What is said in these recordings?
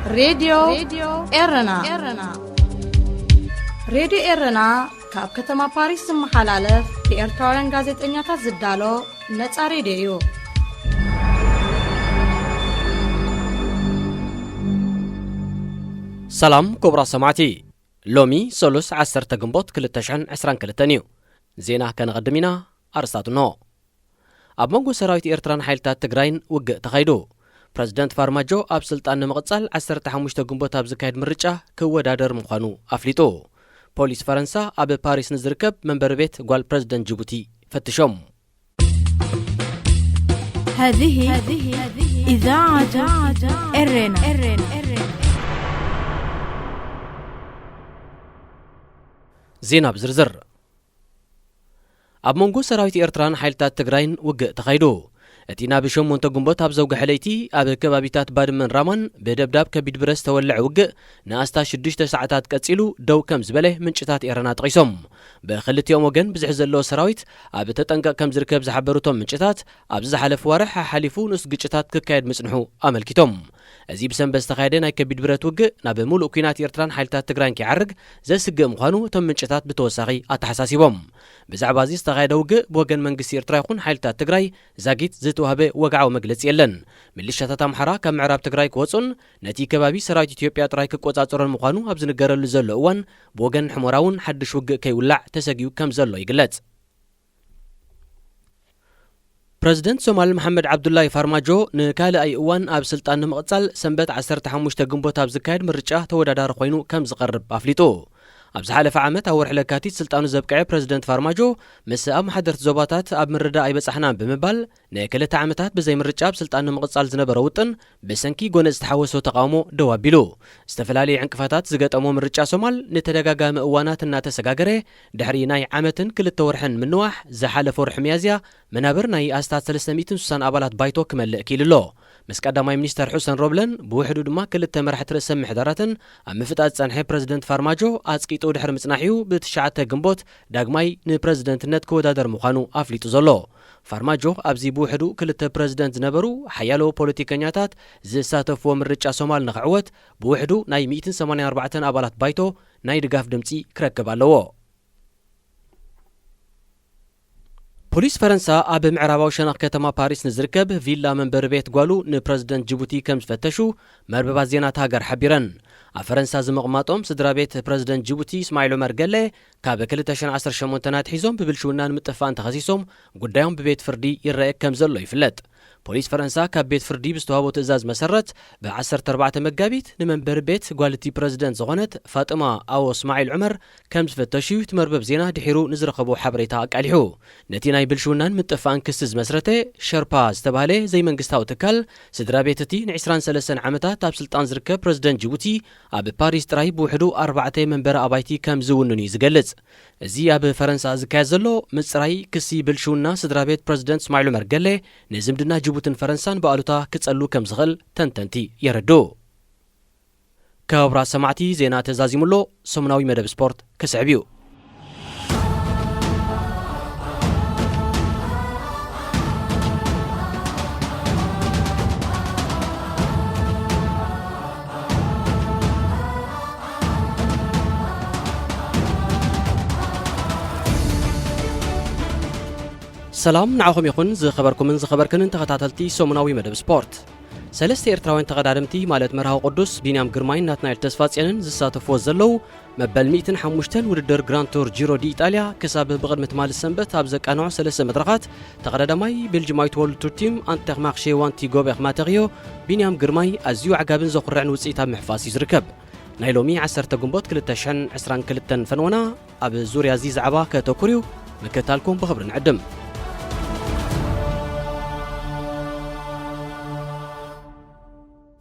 راديو إرنا راديو إرنا كاب كتما باريس محلالف بإرتارن غازت إنياتا زدالو نتا راديو سلام كبرى سمعتي لومي سولوس عسر تقنبوت كل التشعن عسران كل التانيو زينا كان غدمينا أرستاتو أب منغو سراويت إرتران حيلتات تقراين وقع تخيدو بريزيدنت فارماجو أب سلطان مقصال عسر تحموش تقنبوت أب زكايد مرجع كو دادر مخانو أفليتو بوليس فرنسا أب باريس نزركب منبر بيت قوال بريزيدنت جيبوتي فتشوم هذه إذاعة إرنا زينا بزرزر أب منغو سراويت إرتران حيلتات تقراين وقع تخيدو اتينا بشوم مونتا قنبوت أبزوغ حليتي أب كبابيتات بادمن رامان بدبداب كبيد برس تولع وقع ناستا شدش ساعتات كتسيلو دو كم زبله من شتات إيرانات قيسوم بخلت يوم وغن بزحزلو سراويت أب تتنقا كم زركب زحبروتهم من شتات أب زحلف وارح حالفو نس قشتات ككايد مسنحو أملكتهم أزي بسنبز تخايدين كبيد برات وقع ناب مولو كينات إرتران حيلتات تقراين كيعرق زي سقا مخانو تم من شتات بتوساقي أتحساسيبهم بزعبازيز تخايدا وقع بوغن منقسي إرترايخون حيلتات تقراي زاقيت زيتوهابي وقعو مجلس يلن مليشة تامحرا كم معراب تقراي كوصن نتي كبابي سرايت إثيوبيا ترايك كوصاصورن مخانو أبزن قرل زلو اوان بوغن حمراون حدش وقع كيولع تساقيو كم زلو يقلت بريزيدنت سومال محمد عبد الله فارماجو نكال أي اوان أب سلطان مقصال سنبت 15 قنبوت أب زكايد مرجع تودادار خوينو كم زقرب أفليتو أب زحالف عامت أور حلكاتي سلطانو زبقعي بريزيدنت فارماجو مس أب محدرت زوباتات أب مردا أي بصحنان بمبال نكلت عامتات بزي مرجع بسلطانو مقصال زنبروتن بسنكي غونز تحوسو تقاومو دوابيلو استفلالي عنكفاتات زقطمو مرجع سومال نتدغاغام اوانات ناتسغاغري دحري ناي عامتن كل التورحن من نواح زحالف ورح ميازيا منابر ناي استات 360 أبالات بايتو كمل كيلو مس قداماي منستر حسن روبلن بوحدو دما كل التمرحت رسم محضراتن أم مفتات صنحي بريزيدنت فارماجو أسقيتو دحر مصناحيو بتشعته قنبوت داغماي نبريزيدنتነት كودادر مخانو أفليتو زلو فارماجو أبزي بوحدو كل التبريزيدنت نبرو حيالو بوليتيكانياتات زساتفو مرجع سومال نخعوت بوحدو ناي 184 أبالات بايتو ناي دقاف دمتي كركب اللو بوليس فرنسا أب معراباو شنق كتما باريس نزركب فيلا منبر بيت قالو نبريزيدنت جيبوتي كم فتشو مرببا زينات هاجر حبيرن فرنسا زمقماطهم سدرا بيت بريزيدنت جيبوتي اسماعيل عمر قال كاب 2010 شمونتنات حيزهم ببلشونان متفان تخصيصهم قدايهم ببيت فردي يرأي كم زلو يفلت بوليس فرنسا كاب بيت فردي بستوهابو تأزاز مسرت ب14 مقابيت نمنبر بيت قالتي بريزيدنت زغنت فاطمة أو اسماعيل عمر كم فتشيو تمربب زينة دحيرو نزرقبو حبريتا أقاليحو نتيناي بلشونان متفان كسز مسرته شرباز تبالي زي منقستاو تكال سدرا بيتتي نعسران 3 عامتات تاب سلطان زركب بريزيدنت جيبوتي أب باريس تراي بوحدو 4 منبر أبايتي كم زونني زقلت زي أب فرنسا زكازلو مصراي كسي بلشونا سدرا بيت بريزيدنت اسماعيل عمر قال نزمدنا جيبوتن فرنسان بقالوتا كتصلو كم زغل تنتنتي يردو كابرا سمعتي زينا تزازيمولو سمناوي مدب سبورت كسعبيو سلام نعاكم يخون زخبركم من زخبركن تخاتلتي سومناوي مدب سبورت سلسته إرتراوين تقدادمتي مالت مرهاو قدس بينيام جرماين ناتنايل تسفاتيانن زساتفو زلو مبل 150 ودر جراند تور جيرو دي إيطاليا كساب بقدمة مال السنبت أبزك أنواع 3 مدرقات تقدادماي بلجمايت وورلد تور تيم أنتر مارشي وانتي جوبير ماتريو بينيام جرماي أزيو عقابن زقرعن وسيتا محفاسي زركب نايلومي 10 قنبوت كل التشحن 20 فنونا أب زوري عزيز عبا كتوكوريو مكتالكم بخبر نعدم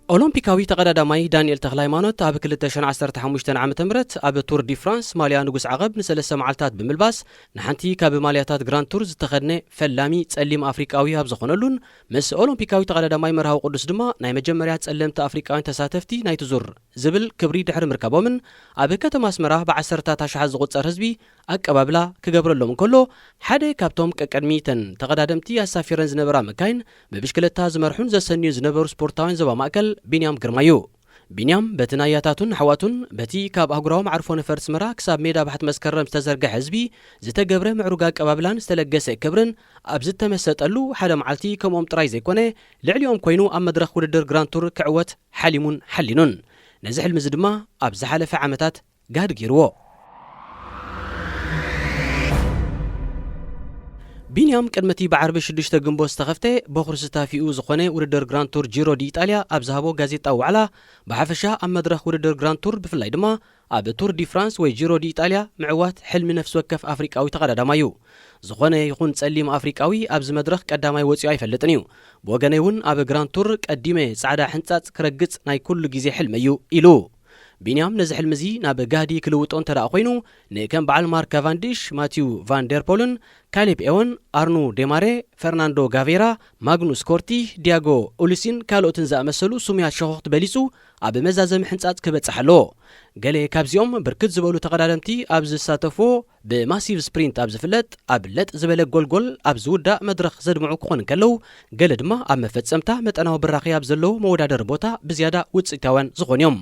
أولمبيكاوي تقدادماي دانيال تخلايمانوت أب 2015 عام تمرت أب تور دي فرانس ماليا نقص عقب نسلس معلتات بملباس نحنتي كاب مالياتات جراند تورز تخدني فلامي تسلم أفريقاوي هبزخونلون مس أولمبيكاوي تقدادماي مرهاو قدس دما ناي مجمريات تسلمت أفريقاوي تساتفتي ناي تزور زبل كبري دحر مركبومن أب كتما اسمرا بعسرتا تاشحز غصر حزبي أقبابلا كجبرلهم كله حدا كابتوم كقدميتن تقدادمتي أسافيرن زنبرا مكاين ببشكلتا زمرحون زسنيو زنبر سبورتاوين زبا ماكل بينيام جرمايو ቢንያም በትናያታቱን ሓዋቱን በቲ ካብ ኣህጉራዊ ማዕርፎ ነፈርቲ ስመራ ክሳብ ሜዳ ባሕቲ መስከረም ዝተዘርግሐ ህዝቢ ዝተገብረ ምዕሩግ ኣቀባብላን ዝተለገሰ ክብርን ኣብ ዝተመሰጠሉ ሓደ መዓልቲ ከምኦም ጥራይ ዘይኮነ ልዕሊኦም ኮይኑ ኣብ መድረኽ ውድድር ግራንድ ቱር ክዕወት ሓሊሙን ሓሊኑን ነዚ ሕልሚ እዚ ድማ ኣብ ዝሓለፈ ዓመታት ጋድ ገይርዎ። ቢንያም ቅድመቲ ብዓርቢ 6 ግንቦት ዝተኸፍተ በኹሪ ስታፊኡ ዝኾነ ውድድር ግራንድ ቱር ጂሮ ዲ ኢጣልያ ኣብ ዝሃቦ ጋዜጣዊ ዋዕላ ብሓፈሻ ኣብ መድረኽ ውድድር ግራንድ ቱር ብፍላይ ድማ ኣብ ቱር ዲ ፍራንስ ወይ ጂሮ ዲ ኢጣልያ ምዕዋት ሕልሚ ነፍሲ ወከፍ ኣፍሪቃዊ ተቐዳዳማ እዩ። ዝኾነ ይኹን ጸሊም ኣፍሪቃዊ ኣብዚ መድረኽ ቀዳማይ ወፂኡ ኣይፈልጥን እዩ። ብወገነይ እውን ኣብ ግራንድ ቱር ቀዲመ ጻዕዳ ሕንጻጽ ክረግጽ ናይ ኩሉ ግዜ ሕልሚ እዩ ኢሉ። ቢንያም ነዚ ሕልሚ እዚ ናብ ጋዲ ክልውጦ እንተደኣ ኮይኑ ንከም በዓል ማርክ ካቫንዲሽ፣ ማቲው ቫን ደር ፖልን፣ ካሌብ ኤወን፣ ኣርኑ ዴማሬ፣ ፈርናንዶ ጋቬራ፣ ማግኑስ ኮርቲ፣ ዲያጎ ኡሊሲን ካልኦትን ዝኣመሰሉ ሱሙያት ሸኾኽቲ በሊጹ ኣብ መዛዘሚ ሕንጻጽ ክበጽሕ ኣለዎ። ገሌ ካብዚኦም ብርክት ዝበሉ ተቐዳደምቲ ኣብ ዝሳተፍዎ ብማሲቭ ስፕሪንት ኣብ ዝፍለጥ ኣብ ለጥ ዝበለ ጎልጎል ኣብ ዝውዳእ መድረኽ ዘድምዑ ክኾኑ ከለዉ ገለ ድማ ኣብ መፈጸምታ መጠናዊ ብራኺ ኣብ ዘለዎ መወዳደሪ ቦታ ብዝያዳ ውፅኢታውያን ዝኾኑ እዮም።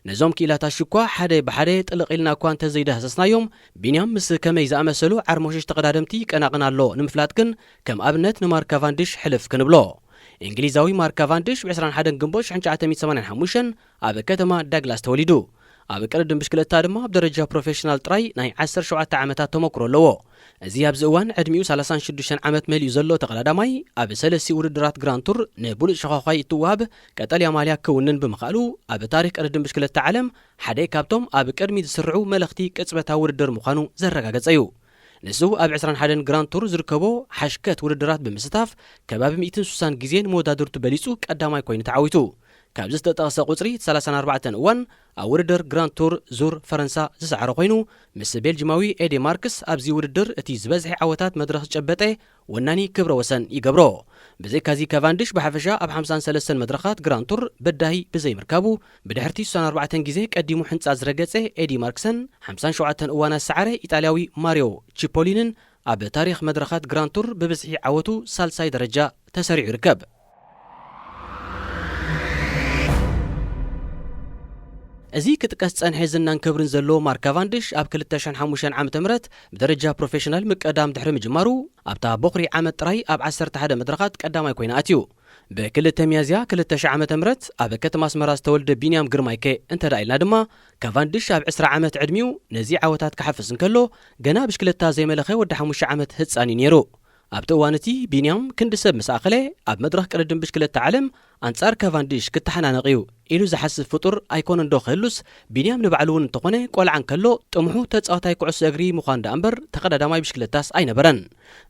ነዞም ክኢላታት ሽኳ ሓደ ብሓደ ጥልቕ ኢልና እኳ እንተዘይዳህሰስናዮም ቢንያም ምስ ከመይ ዝኣመሰሉ ዓርሞሽሽ ተቐዳደምቲ ቀናቕን ኣሎ ንምፍላጥ ግን ከም ኣብነት ንማርክ ካቫንዲሽ ሕልፍ ክንብሎ። እንግሊዛዊ ማርክ ካቫንዲሽ ብ21 ግንቦት 1985 ኣብ ከተማ ዳግላስ ተወሊዱ። ኣብ ቅድድም ብሽክለታ ድማ ኣብ ደረጃ ፕሮፌሽናል ጥራይ ናይ 17 ዓመታት ተመክሮ ኣለዎ። እዚ ኣብዚ እዋን ዕድሚኡ 36 ዓመት መሊኡ ዘሎ ተቐዳዳማይ ኣብ ሰለስተ ውድድራት ግራንድ ቱር ንብሉፅ ሸኾኻይ እትወሃብ ቀጠልያ ማልያ ክውንን ብምኽኣሉ ኣብ ታሪክ ቅድድም ብሽክለታ ዓለም ሓደ ካብቶም ኣብ ቅድሚ ዝስርዑ መልእኽቲ ቅጽበታዊ ውድድር ምዃኑ ዘረጋገጸ እዩ። ንሱ ኣብ 21 ግራንድ ቱር ዝርከቦ ሓሽከት ውድድራት ብምስታፍ ከባቢ 160 ግዜ ንመወዳድርቱ በሊጹ ቀዳማይ ኮይኑ ተዓዊቱ። ካብዚ ዝተጠቕሰ ቁፅሪ 34 እዋን ኣብ ውድድር ግራንድ ቱር ዙር ፈረንሳ ዝሰዓረ ኮይኑ ምስ ቤልጅማዊ ኤዲ ማርክስ ኣብዚ ውድድር እቲ ዝበዝሐ ዓወታት መድረኽ ዝጨበጠ ወናኒ ክብረ ወሰን ይገብሮ። ብዘይካዚ ካቫንዲሽ ብሓፈሻ ኣብ 53 መድረኻት ግራንድ ቱር በዳሂ ብዘይምርካቡ ብድሕርቲ 64 ግዜ ቀዲሙ ሕንጻ ዝረገጸ ኤዲ ማርክሰን 57 እዋናት ሰዓረ ኢጣልያዊ ማሪዮ ቺፖሊንን ኣብ ታሪኽ መድረኻት ግራንድ ቱር ብብዝሒ ዓወቱ ሳልሳይ ደረጃ ተሰሪዑ ይርከብ። እዚ ክጥቀስ ጸንሐ ዝናን ክብርን ዘለዎ ማርክ ካቫንዲሽ ኣብ 2005 ዓ.ም ብደረጃ ፕሮፌሽናል ምቀዳም ድሕሪ ምጅማሩ ኣብታ በኹሪ ዓመት ጥራይ ኣብ 11 መድረኻት ቀዳማይ ኮይኑ ኣትዩ። ብ2 ሚያዝያ 2000 ዓ.ም ኣብ ከተማ ኣስመራ ዝተወልደ ቢንያም ግርማይከ እንተዳኢልና ድማ ካቫንዲሽ ኣብ 20 ዓመት ዕድሚኡ ነዚ ዓወታት ክሓፍስ እንከሎ ገና ብሽክለታ ዘይመለኸ ወዲ 5 ዓመት ህፃን እዩ ነይሩ። ኣብቲ እዋን እቲ ቢንያም ክንዲ ሰብ ምስ ኣኸለ ኣብ መድረኽ ቅድድም ብሽክለታ ዓለም ኣንጻር ካቫንዲሽ ክተሓናነቕ እዩ ኢሉ ዝሓስብ ፍጡር ኣይኮነን ዶ ክህሉስ ቢንያም ንባዕሉ እውን እንተኾነ ቆልዓ እንከሎ ጥሙሑ ተጻዋታይ ኩዕሶ እግሪ ምዃን ዳ እምበር ተቐዳዳማይ ብሽክለታስ ኣይነበረን።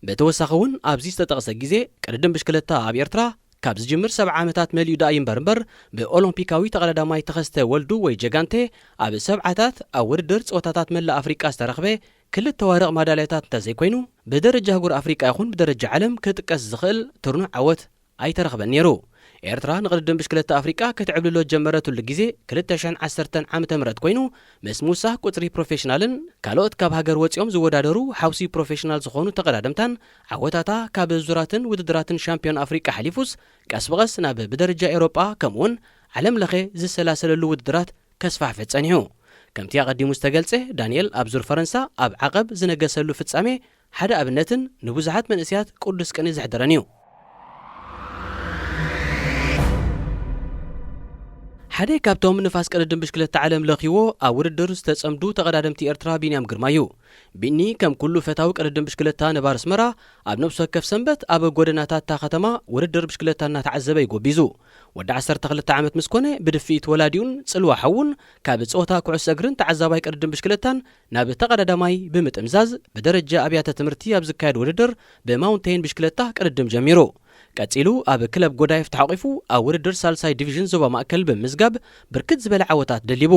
ብተወሳኺ እውን ኣብዚ ዝተጠቕሰ ግዜ ቅድድም ብሽክለታ ኣብ ኤርትራ ካብ ዝጅምር 70 ዓመታት መሊኡ ዳ እምበር ብኦሎምፒካዊ ተቐዳዳማይ ተኸስተ ወልዱ ወይ ጀጋንቴ ኣብ ሰብዓታት ኣብ ውድድር ጸወታታት መላእ ኣፍሪቃ ዝተረኽበ ክልተ ዋርቕ ማዳልያታት እንተዘይኮይኑ ብደረጃ ኣህጉር ኣፍሪቃ ይኹን ብደረጃ ዓለም ክጥቀስ ዝኽእል ትርኑዕ ዓወት ኣይተረኽበን ነይሩ። ኤርትራ ንቅድድም ብሽክለታ ኣፍሪቃ ክትዕብልሎ ጀመረትሉ ግዜ 2010 ዓ.ም ኮይኑ ምስ ሙሳህ ቁፅሪ ፕሮፌሽናልን ካልኦት ካብ ሃገር ወፂኦም ዝወዳደሩ ሓውሲ ፕሮፌሽናል ዝኾኑ ተቐዳደምታን ዓወታታ ካብ ዙራትን ውድድራትን ሻምፒዮን ኣፍሪቃ ሓሊፉስ ቀስ ብቐስ ናብ ብደረጃ ኤውሮጳ ከምኡውን ዓለም ለኸ ዝሰላሰለሉ ውድድራት ከስፋሕፍሕ ጸኒሑ። ከምቲ ኣቐዲሙ ዝተገልጸ ዳንኤል ኣብ ዙር ፈረንሳ ኣብ ዓቐብ ዝነገሰሉ ፍጻሜ ሓደ ኣብነትን ንብዙሓት መንእስያት ቅዱስ ቅኒ ዝሕደረን እዩ። ሓደ ካብቶም ንፋስ ቅድድም ብሽክለታ ዓለም ለኺዎ ኣብ ውድድር ዝተጸምዱ ተቐዳደምቲ ኤርትራ ቢንያም ግርማ እዩ። ቢኒ ከም ኩሉ ፈታዊ ቅድድም ብሽክለታ ነባር ኣስመራ ኣብ ነብሱ ወከፍ ሰንበት ኣብ ጎደናታት እታ ከተማ ውድድር ብሽክለታ እናተዓዘበ ይጎቢዙ። ወዲ 12 ዓመት ምስ ኮነ ብድፊት ወላዲኡን ጽልዋ ሓውን ካብ ጸወታ ኩዕሶ እግርን ተዓዛባይ ቅድድም ብሽክለታን ናብ ተቐዳዳማይ ብምጥምዛዝ ብደረጃ ኣብያተ ትምህርቲ ኣብ ዝካየድ ውድድር ብማውንቴን ብሽክለታ ቅድድም ጀሚሩ። ቀጺሉ ኣብ ክለብ ጎዳይፍ ተሓቂፉ ኣብ ውድድር ሳልሳይ ዲቪዥን ዞባ ማእከል ብምዝጋብ ብርክት ዝበለ ዓወታት ደሊቡ።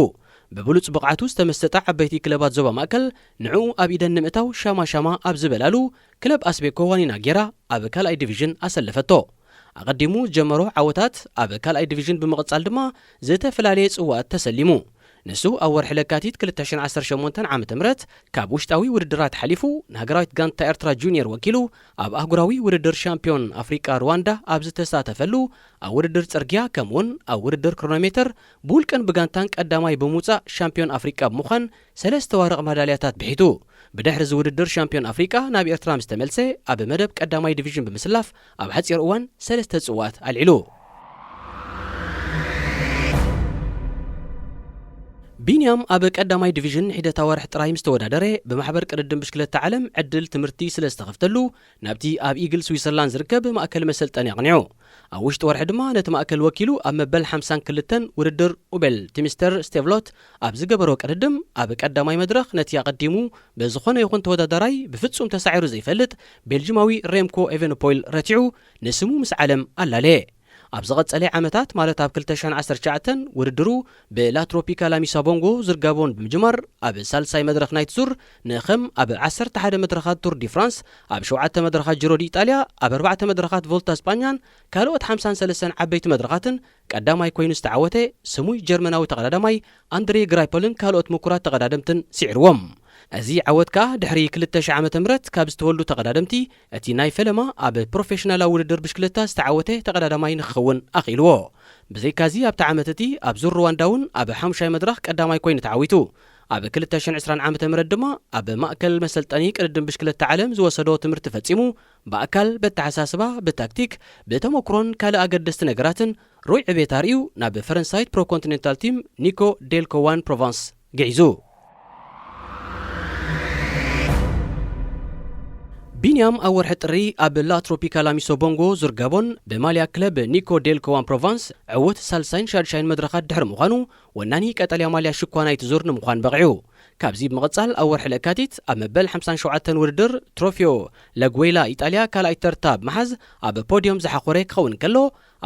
ብብሉጽ ብቕዓቱ ዝተመሰጠ ዓበይቲ ክለባት ዞባ ማእከል ንዕኡ ኣብ ኢደን ንምእታው ሻማ ኣብ ዝበላሉ ክለብ ኣስቤኮ ዋኒና ጌራ ኣብ ካልኣይ ዲቪዥን ኣሰለፈቶ። ኣቐዲሙ ጀመሮ ዓወታት ኣብ ካልኣይ ዲቪዥን ብምቕጻል ድማ ዝተፈላለየ ጽዋዕት ተሰሊሙ። ንሱ ኣብ ወርሒ ለካቲት 2018 ዓመተ ምህረት ካብ ውሽጣዊ ውድድራት ሓሊፉ ንሃገራዊት ጋንታ ኤርትራ ጁኒየር ወኪሉ ኣብ ኣህጉራዊ ውድድር ሻምፒዮን ኣፍሪቃ ሩዋንዳ ኣብ ዝተሳተፈሉ ኣብ ውድድር ጽርግያ ከምኡውን ኣብ ውድድር ክሮኖሜትር ብውልቅን ብጋንታን ቀዳማይ ብምውፃእ ሻምፒዮን ኣፍሪቃ ብምዃን 3 ወርቂ መዳልያታት ብሒቱ ብድሕሪ እዚ ውድድር ሻምፒዮን ኣፍሪቃ ናብ ኤርትራ ምስ ተመልሰ ኣብ መደብ ቀዳማይ ዲቪዥን ብምስላፍ ኣብ ሓፂር እዋን 3 ጽዋት ኣልዒሉ ቢንያም ኣብ ቀዳማይ ዲቪዥን ሒደታ ወርሕ ጥራይ ምስ ተወዳደረ ብማሕበር ቅድድም ብሽክለታ ዓለም ዕድል ትምህርቲ ስለ ዝተኸፍተሉ ናብቲ ኣብ ኢግል ስዊዘርላንድ ዝርከብ ማእከል መሰልጠኒ ኣቕኒዑ ኣብ ውሽጢ ወርሒ ድማ ነቲ ማእከል ወኪሉ ኣብ መበል 52 ውድድር ኡቤል ቲሚስተር ስቴቭሎት ኣብ ዝገበሮ ቅድድም ኣብ ቀዳማይ መድረኽ ነቲ ኣቐዲሙ ብዝኾነ ይኹን ተወዳዳራይ ብፍጹም ተሳዒሩ ዘይፈልጥ ቤልጅማዊ ሬምኮ ኤቨንፖይል ረቲዑ ንስሙ ምስ ዓለም ኣላለየ ኣብ ዝቐጸለ ዓመታት ማለት ኣብ 2019 ውድድሩ ብላትሮፒካላ ሚሳቦንጎ ዝርጋቦን ብምጅማር ኣብ ሳልሳይ መድረኽ ናይቲ ዙር ንኸም ኣብ 11 መድረኻት ቱር ዲ ፍራንስ ኣብ 7 መድረኻት ጂሮ ዲ ኢጣልያ ኣብ 4 መድረኻት ቮልታ እስጳኛን ካልኦት 53 ዓበይቲ መድረኻትን ቀዳማይ ኮይኑ ዝተዓወተ ስሙይ ጀርመናዊ ተቐዳዳማይ ኣንድሬ ግራይፖልን ካልኦት ምኩራት ተቐዳደምትን ሲዕርዎም እዚ ዓወት ከዓ ድሕሪ 2000 ዓመተ ምህረት ካብ ዝተወልዱ ተቐዳደምቲ እቲ ናይ ፈለማ ኣብ ፕሮፌሽናላዊ ውድድር ብሽክለታ ዝተዓወተ ተቐዳዳማይ ንኽኸውን ኣኺልዎ ብዘይካዚ ኣብቲ ዓመት እቲ ኣብ ዙር ሩዋንዳውን ኣብ 5 መድረኽ ቀዳማይ ኮይኑ ተዓዊቱ ኣብ 2020 ዓመተ ምህረት ድማ ኣብ ማእከል መሰልጠኒ ቅድድም ብሽክለታ ዓለም ዝወሰዶ ትምህርቲ ፈጺሙ ብኣካል በተሓሳስባ ብታክቲክ ብተመክሮን ካልእ ኣገደስቲ ነገራትን ሮይ ዕቤት ኣርዩ ናብ ፈረንሳይት ፕሮ ኮንቲኔንታል ቲም ኒኮ ዴልኮዋን ፕሮቫንስ ገይዙ ቢንያም ኣብ ወርሒ ጥሪ ኣብ ላትሮፒካላ ሚሳቦንጎ ዙርጋቦን ብማልያ ክለብ ኒኮ ዴልኮዋን ፕሮቫንስ ዕውት ሳልሳይን ሻድሻይን መድረኻት ድሕሪ ምዃኑ ወናኒ ቀጠልያ ማልያ ሽኳናይቲ ዙር ንምዃን በቕዑ ካብዚ ብምቕጻል ኣብ ወርሒ ለካቲት ኣብ መበል 57 ውድድር ትሮፊዮ ለጉዌላ ኢጣልያ ካልኣይ ተርታ ብምሓዝ ኣብ ፖድዮም ዝሓኾረ ክኸውን ከሎ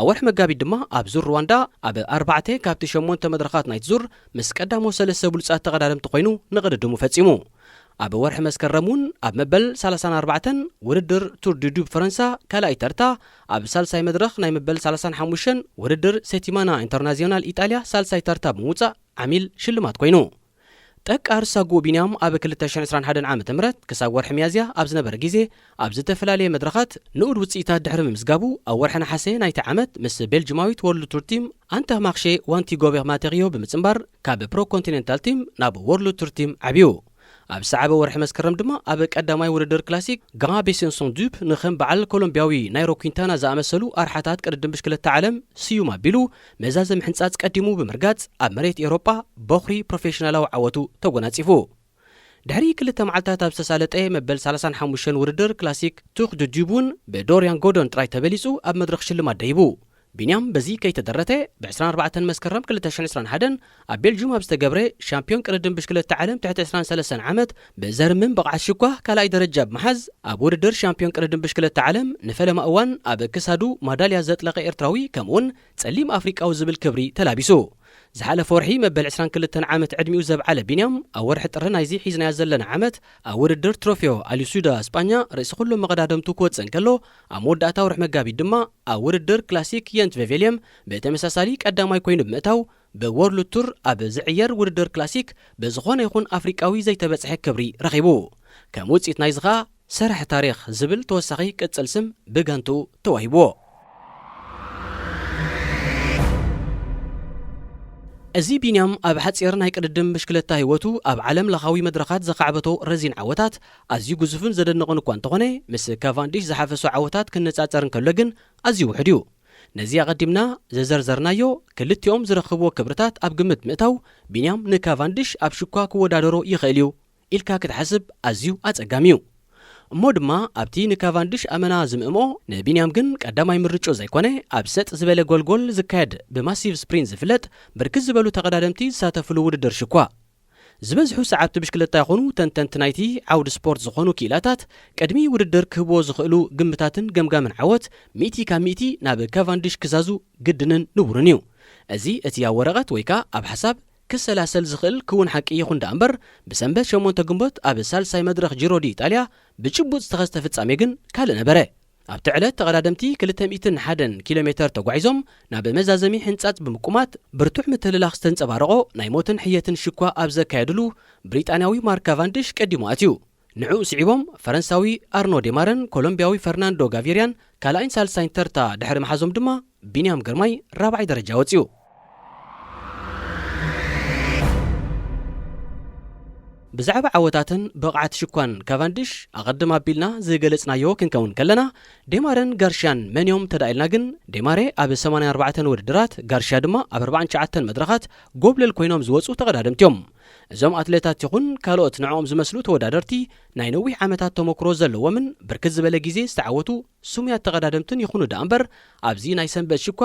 ኣብ ወርሒ መጋቢት ድማ ኣብ ዙር ሩዋንዳ ኣብ 4 ካብቲ 8 መድረኻት ናይቲ ዙር ምስ ቀዳሞ 3 ብሉጻት ተቐዳደምቲ ኮይኑ ንቕድድሙ ፈጺሙ ኣብ ወርሒ መስከረም እውን ኣብ መበል 34 ውድድር ቱር ዲ ዱብ ፈረንሳ ካልኣይ ተርታ ኣብ ሳልሳይ መድረኽ ናይ መበል 35 ውድድር ሴቲማና ኢንተርናዚዮናል ኢጣልያ ሳልሳይ ተርታ ብምውፃእ ዓሚል ሽልማት ኮይኑ ጠቃር ሳጉ ቢንያም ኣብ 2021 ዓመተ ምህረት ክሳብ ወርሒ ሚያዝያ ኣብ ዝነበረ ግዜ ኣብ ዝተፈላለየ መድረኻት ንኡድ ውፅኢታት ድሕሪ ምምዝጋቡ ኣብ ወርሒ ነሓሴ ናይቲ ዓመት ምስ ቤልጅማዊት ወርልድ ቱር ቲም ኣንተ ማርሼ ዋንቲ ጎቤር ማቴሪዮ ብምጽምባር ካብ ፕሮ ኮንቲኔንታል ቲም ናብ ወርልድ ቱር ቲም ዓብዩ ኣብ ሰዓበ ወርሒ መስከረም ድማ ኣብ ቀዳማይ ውድድር ክላሲክ ግራን ቤሴንሶን ዱብ ንኸም በዓል ኮሎምቢያዊ ናይሮ ኩንታና ዝኣመሰሉ ኣርሓታት ቅድድም ብሽክለታ ዓለም ስዩም ኣቢሉ መዛዘ ምሕንጻጽ ቀዲሙ ብምርጋጽ ኣብ መሬት ኤውሮጳ በኽሪ ፕሮፌሽናላዊ ዓወቱ ተጎናጺፉ ድሕሪ 2 መዓልታት ኣብ ዝተሳለጠ መበል 35 ውድድር ክላሲክ ቱር ዲ ዱቡን ብዶርያን ጎዶን ጥራይ ተበሊጹ ኣብ መድረኽ ሽልማት ደይቡ ቢንያም በዚ ከይተደረተ ብ24 መስከረም 2021 ኣብ ቤልጅየም ኣብ ዝተገብረ ሻምፒዮን ቅድድም ብሽክለታ ዓለም ትሕቲ 23 ዓመት ብዘርምን ብቕዓት ሽኳህ ካልኣይ ደረጃ ብምሓዝ ኣብ ውድድር ሻምፒዮን ቅድድም ብሽክለታ ዓለም ንፈለማ እዋን ኣብ ክሳዱ ማዳልያ ዘጥለቐ ኤርትራዊ ከምኡውን ጸሊም ኣፍሪቃዊ ዝብል ክብሪ ተላቢሱ ዝሓለፈ ወርሒ መበል 22 ዓመት ዕድሚኡ ዘብዓለ ቢንያም ኣብ ወርሒ ጥሪ ናይዚ ሒዝናያ ዘለና ዓመት ኣብ ውድድር ትሮፊዮ አሊሱዳ እስጳኛ ርእሲ ኩሎም መቐዳደምቱ ክወፅእ እንከሎ ኣብ መወዳእታ ወርሒ መጋቢት ድማ ኣብ ውድድር ክላሲክ የንት ቬቬልየም ብተመሳሳሊ ቀዳማይ ኮይኑ ብምእታው ብወርልድ ቱር ኣብ ዝዕየር ውድድር ክላሲክ ብዝኾነ ይኹን ኣፍሪቃዊ ዘይተበጽሐ ክብሪ ረኺቡ ከም ውፅኢት ናይዚ ኸኣ ሰራሕ ታሪኽ ዝብል ተወሳኺ ቅጽል ስም ብጋንቱ ተዋሂብዎ እዚ ቢንያም ኣብ ሓፂር ናይ ቅድድም ብሽክለታ ህይወቱ ኣብ ዓለም ለኻዊ መድረኻት ዘኻዕበቶ ረዚን ዓወታት ኣዝዩ ግዙፍን ዘደንቕን እኳ እንተኾነ ምስ ካቫንዲሽ ዝሓፈሶ ዓወታት ክንነጻጸር እንከሎ ግን ኣዝዩ ውሕድ እዩ ነዚ ኣቐዲምና ዘዘርዘርናዮ ክልቲኦም ዝረኽብዎ ክብርታት ኣብ ግምት ምእታው ቢንያም ንካቫንዲሽ ኣብ ሽኳ ክወዳደሮ ይኽእል እዩ ኢልካ ክትሓስብ ኣዝዩ ኣጸጋሚ እዩ እሞ ድማ ኣብቲ ንካቫንዲሽ ኣመና ዝምእሞ ንቢንያም ግን ቀዳማይ ምርጮ ዘይኮነ ኣብ ሰጥ ዝበለ ጎልጎል ዝካየድ ብማሲቭ ስፕሪንት ዝፍለጥ ብርክት ዝበሉ ተቐዳደምቲ ዝሳተፍሉ ውድድር ሽኳ ዝበዝሑ ሰዓብቲ ብሽክለታ ይኾኑ ተንተንቲ ናይቲ ዓውዲ ስፖርት ዝኾኑ ክኢላታት ቅድሚ ውድድር ክህብዎ ዝኽእሉ ግምታትን ገምጋምን ዓወት 100 ካብ 100 ናብ ካቫንዲሽ ክዛዙ ግድንን ንቡርን እዩ እዚ እቲ ኣብ ወረቐት ወይ ከዓ ኣብ ሓሳብ ክሰላሰል ዝኽእል ክውን ሓቂ ይኹን ዳ እምበር ብሰንበት 8 ግንቦት ኣብ ሳልሳይ መድረኽ ጂሮ ዲ ኢጣልያ ብጭቡጥ ዝተኸስተ ፍጻሜ ግን ካልእ ነበረ ኣብቲ ዕለት ተቐዳደምቲ 201 ኪሎሜተር ተጓዒዞም ናብ መዛዘሚ ሕንጻጽ ብምቁማት ብርቱዕ ምትልላኽ ዝተንጸባረቆ ናይ ሞትን ሕየትን ሽኳ ኣብ ዘካየድሉ ብሪጣንያዊ ማርክ ካቫንዲሽ ቀዲሙ ኣትዩ። ንዑ ስዒቦም ፈረንሳዊ ኣርኖ ዴማርን ኮሎምቢያዊ ፈርናንዶ ጋቪሪያን ካልኣይን ሳልሳይን ተርታ ድሕሪ መሓዞም ድማ ቢንያም ግርማይ 4ይ ደረጃ ወፂኡ። ብዛዕባ ዓወታትን ብቕዓት ሽኳን ካቫንዲሽ ኣቐድም ኣቢልና ዝገለጽናዮ ክንከውን ከለና ዴማርን ጋርሽያን መንዮም ተዳኢልና ግን ዴማሬ ኣብ 84 ውድድራት ጋርሽያ ድማ ኣብ 49 መድረኻት ጎብለል ኮይኖም ዝወፁ ተቐዳደምቲዮም። እዞም ኣትሌታት ይኹን ካልኦት ንዕኦም ዝመስሉ ተወዳደርቲ ናይ ነዊሕ ዓመታት ተመክሮ ዘለዎምን ብርክት ዝበለ ግዜ ዝተዓወቱ ሱሙያት ተቐዳደምትን ይኹኑ ዳ እምበር ኣብዚ ናይ ሰንበት ሽኳ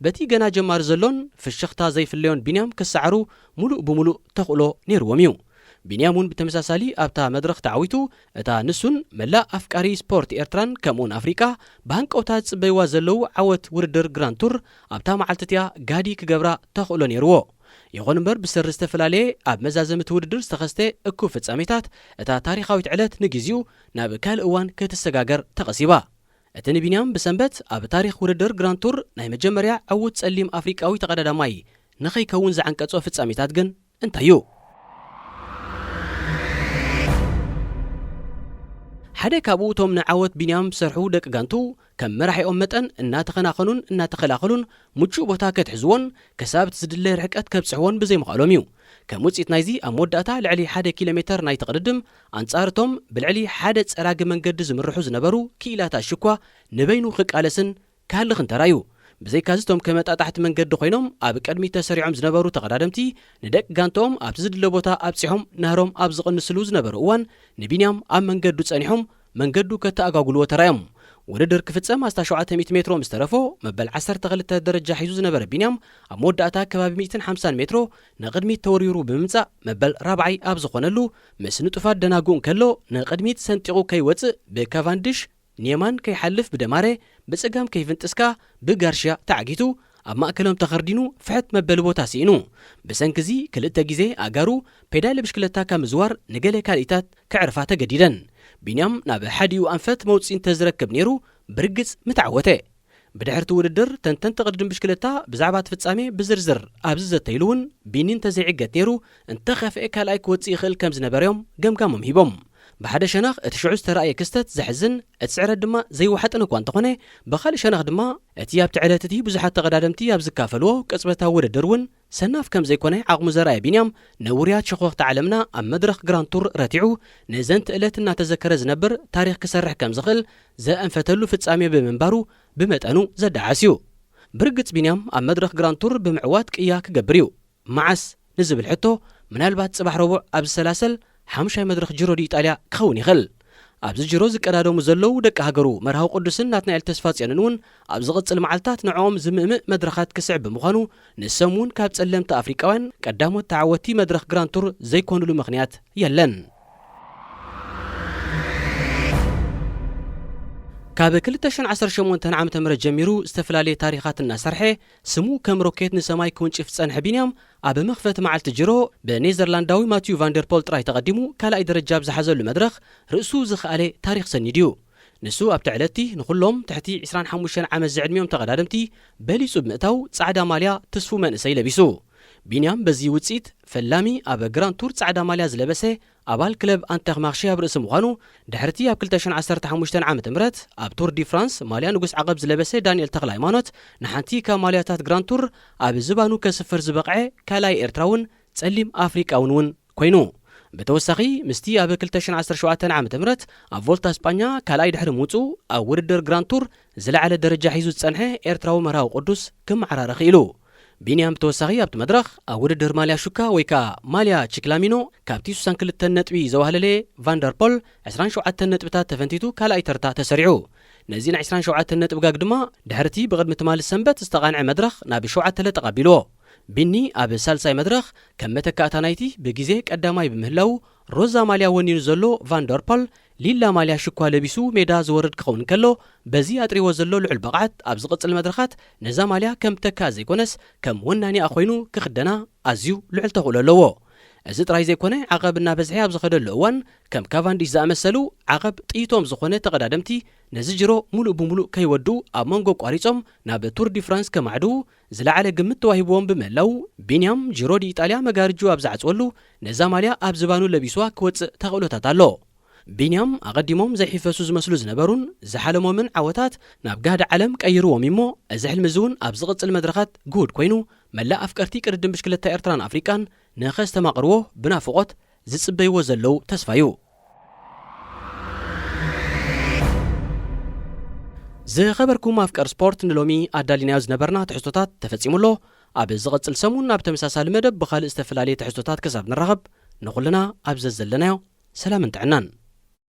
በቲ ገና ጀማሪ ዘሎን ፍሽኽታ ዘይፍለዮን ቢንያም ክሰዓሩ ሙሉእ ብሙሉእ ተኽእሎ ነይርዎም እዩ። ቢንያም እውን ብተመሳሳሊ ኣብታ መድረኽ ተዓዊቱ እታ ንሱን መላእ ኣፍቃሪ ስፖርት ኤርትራን ከምኡን ኣፍሪቃ ብሃንቀውታ ጽበይዋ ዘለዉ ዓወት ውድድር ግራንድ ቱር ኣብታ መዓልትቲያ ጋዲ ክገብራ ተኽእሎ ነይርዎ። ይኹን እምበር ብስሪ ዝተፈላለየ ኣብ መዛዘምቲ ውድድር ዝተኸስተ እኩብ ፍጻሜታት እታ ታሪኻዊት ዕለት ንግዚኡ ናብ ካልእ እዋን ክትሰጋገር ተቐሲባ። እቲ ንቢንያም ብሰንበት ኣብ ታሪኽ ውድድር ግራንድ ቱር ናይ መጀመርያ ዓውት ጸሊም ኣፍሪቃዊ ተቐዳዳማይ ንኸይከውን ዝዓንቀጾ ፍጻሜታት ግን እንታይ እዩ? ሓደ ካብኡ እቶም ንዓወት ቢንያም ዝሰርሑ ደቂ ጋንቱ ከም መራሒኦም መጠን እናተኸናኸኑን እናተኸላኸሉን ምቹእ ቦታ ከትሕዝዎን ከሳብቲ ዝድለ ርሕቀት ከብፅሕዎን ብዘይምኽኣሎም እዩ። ከም ውፅኢት ናይዚ ኣብ መወዳእታ ልዕሊ 1 ኪሎ ሜተር ናይ ተቕድድም ኣንጻርቶም ብልዕሊ ሓደ ፀራጊ መንገዲ ዝምርሑ ዝነበሩ ክኢላታት ሽኳ ንበይኑ ክቃለስን ክሃልኽን ተራዩ። ብዘይካዝቶም ከመጣጣሕቲ መንገዲ ኮይኖም ኣብ ቅድሚት ተሰሪዖም ዝነበሩ ተቐዳደምቲ ንደቂ ጋንቶኦም ኣብቲ ዝድለ ቦታ ኣብፂሖም ናህሮም ኣብ ዝቕንስሉ ዝነበሩ እዋን ንቢንያም ኣብ መንገዱ ጸኒሖም መንገዱ ከተኣጓጉልዎ ተራዮም። ውድድር ክፍጸም 700 ሜትሮ ምስ ተረፎ መበል 12 ደረጃ ሒዙ ዝነበረ ቢንያም ኣብ መወዳእታ ከባቢ 150 ሜትሮ ንቕድሚት ተወሪሩ ብምምጻእ መበል 4ይ ኣብ ዝኾነሉ ምስ ንጡፋት ደናጉእ ከሎ ንቕድሚት ሰንጢቑ ከይወፅእ ብካቫንዲሽ ንየማን ከይሓልፍ ብደማሬ ብጽጋም ከይፍንጥስካ ብጋርሽያ ተዓጊቱ ኣብ ማእከሎም ተኸርዲኑ ፍሕት መበል ቦታ ሲኢኑ። ብሰንኪዚ ክልተ ግዜ ኣጋሩ ፔዳል ብሽክለታ ካብ ምዝዋር ንገለ ካልኢታት ክዕርፋ ተገዲደን። ቢንያም ናብ ሓዲኡ ኣንፈት መውፅኢ እንተዝረክብ ነይሩ ብርግጽ ምትዓወተ። ብድሕርቲ ውድድር ተንተንቲ ቅድድም ብሽክለታ ብዛዕባ ፍጻሜ ብዝርዝር ኣብዚ ዘተይሉ እውን ቢኒ እንተዘይዕገት ነይሩ እንተኸፍአ ካልኣይ ክወፅእ ይኽእል ከም ዝነበረዮም ገምጋሞም ሂቦም። ብሓደ ሸነኽ እቲ ሽዑ ዝተረኣየ ክስተት ዘሕዝን እቲ ስዕረት ድማ ዘይወሓጥን እኳ እንተኾነ ብኻልእ ሸነኽ ድማ እቲ ኣብቲ ዕለት እቲ ብዙሓት ተቐዳደምቲ ኣብ ዝካፈልዎ ቅጽበታዊ ውድድር እውን ሰናፍ ከም ዘይኮነ ዓቕሙ ዘርኣየ ቢንያም ንውርያት ሸኾኽቲ ዓለምና ኣብ መድረኽ ግራንድ ቱር ረቲዑ ንዘንቲ ዕለት እናተዘከረ ዝነብር ታሪኽ ክሰርሕ ከም ዝኽእል ዘአንፈተሉ ፍጻሜ ብምንባሩ ብመጠኑ ዘዳዓስ እዩ። ብርግጽ ቢንያም ኣብ መድረኽ ግራንድ ቱር ብምዕዋት ቅያ ክገብር እዩ። መዓስ ንዝብል ሕቶ ምናልባት ጽባሕ ረቡዕ ኣብ ዝሰላሰል 5 መድረኽ ጅሮ ዲ ኢጣልያ ክኸውን ይኽእል። ኣብዚ ጅሮ ዝቀዳደሙ ዘለዉ ደቂ ሃገሩ መርሃዊ ቅዱስን ናትናኤል ተስፋጽዮንን እውን ኣብ ዝቕጽል መዓልትታት ንዕኦም ዝምእምእ መድረኻት ክስዕብ ብምዃኑ ንሶም እውን ካብ ጸለምቲ ኣፍሪቃውያን ቀዳሞት ተዓወቲ መድረኽ ግራንድ ቱር ዘይኮኑሉ ምኽንያት የለን። ካብ 2018 ዓ.ም ጀሚሩ ዝተፈላለየ ታሪኻት እናሰርሐ ስሙ ከም ሮኬት ንሰማይ ክውንጭፍ ዝጸንሐ ቢንያም ኣብ መኽፈቲ መዓልቲ ጅሮ ብኔዘርላንዳዊ ማቲዩ ቫንደርፖል ጥራይ ተቐዲሙ ካልኣይ ደረጃ ብዝሓዘሉ መድረኽ ርእሱ ዝኸኣለ ታሪኽ ሰኒድ እዩ። ንሱ ኣብቲ ዕለቲ ንኹሎም ትሕቲ 25 ዓመት ዝዕድሚዮም ተቐዳደምቲ በሊጹ ብምእታው ጻዕዳ ማልያ ተስፉ መንእሰይ ለቢሱ። ቢንያም በዚ ውፅኢት ፈላሚ ኣብ ግራንድ ቱር ጻዕዳ ማልያ ዝለበሰ ኣባል ክለብ አንተርማክሺ ኣብ ርእሲ ምዃኑ ድሕርቲ ኣብ 2015 ዓ.ም ኣብ ቱር ዲ ፍራንስ ማልያ ንጉስ ዓቐብ ዝለበሰ ዳንኤል ተኽለ ሃይማኖት ንሓንቲ ካብ ማልያታት ግራንድ ቱር ኣብ ዝባኑ ከስፍር ዝበቕዐ ካልኣይ ኤርትራውን ጸሊም ኣፍሪቃውን እውን ኮይኑ ብተወሳኺ ምስቲ ኣብ 2017 ዓ.ም ኣብ ቮልታ እስጳኛ ካልኣይ ድሕሪ ምውፁ ኣብ ውድድር ግራንድ ቱር ዝለዓለ ደረጃ ሒዙ ዝጸንሐ ኤርትራዊ መርሃዊ ቅዱስ ክመዓራረኺ ኢሉ። ቢንያም ብተወሳኺ ኣብቲ መድረኽ ኣብ ውድድር ማልያ ሹካ ወይ ከዓ ማልያ ቺክላሚኖ ካብቲ 62 ነጥቢ ዘዋህለለ ቫንደርፖል 27 ነጥብታት ተፈንቲቱ ካልኣይ ተርታ ተሰሪዑ። ነዚ ናይ 27 ነጥቢ ጋግ ድማ ድሕርቲ ብቕድሚ ትማሊ ሰንበት ዝተቓንዐ መድረኽ ናብ 7 ተቐቢልዎ። ቢኒ ኣብ ሳልሳይ መድረኽ ከም መተካእታ ናይቲ ብግዜ ቀዳማይ ብምህላው ሮዛ ማልያ ወኒኑ ዘሎ ቫንደርፖል ሊላ ማልያ ሽኳ ለቢሱ ሜዳ ዝወርድ ክኸውን ከሎ በዚ ኣጥሪዎ ዘሎ ልዑል በቕዓት ኣብ ዝቕጽል መድረኻት ነዛ ማልያ ከም ተካ ዘይኮነስ ከም ወናኒኣ ኮይኑ ክኽደና ኣዝዩ ልዑል ተኽእሎ ኣለዎ። እዚ ጥራይ ዘይኮነ ዓቐብ እናበዝሐ ኣብ ዝኸደሉ እዋን ከም ካቫንዲሽ ዝኣመሰሉ ዓቐብ ጥይቶም ዝኾነ ተቐዳደምቲ ነዚ ጅሮ ሙሉእ ብምሉእ ከይወዱ ኣብ መንጎ ቋሪጾም ናብ ቱር ዲ ፍራንስ ከማዕድው ዝለዓለ ግምት ተዋሂብዎም ብምህላው ቢንያም ጅሮ ዲ ኢጣልያ መጋርጁ ኣብ ዝዓጽወሉ ነዛ ማልያ ኣብ ዝባኑ ለቢስዋ ክወፅእ ተኽእሎታት ኣሎ። ቢንያም ኣቐዲሞም ዘይሒፈሱ ዝመስሉ ዝነበሩን ዝሓለሞምን ዓወታት ናብ ጋህዲ ዓለም ቀይርዎም እሞ እዚ ሕልሚ እውን ኣብ ዝቕጽል መድረኻት ጉድ ኮይኑ መላእ ኣፍቀርቲ ቅድድም ብሽክለታ ኤርትራን ኣፍሪቃን ንኸስተማቕርዎ ብናፍቖት ዝጽበይዎ ዘለው ተስፋ እዩ። ዝኸበርኩም ኣፍቀር ስፖርት ንሎሚ ኣዳሊናዮ ዝነበርና ትሕዝቶታት ተፈጺሙሎ። ኣብ ዝቕጽል ሰሙን ኣብ ተመሳሳሊ መደብ ብኻልእ ዝተፈላለየ ትሕዝቶታት ክሳብ ንራኸብ ንኹልና ኣብ ዘለናዮ ሰላምን ጥዕናን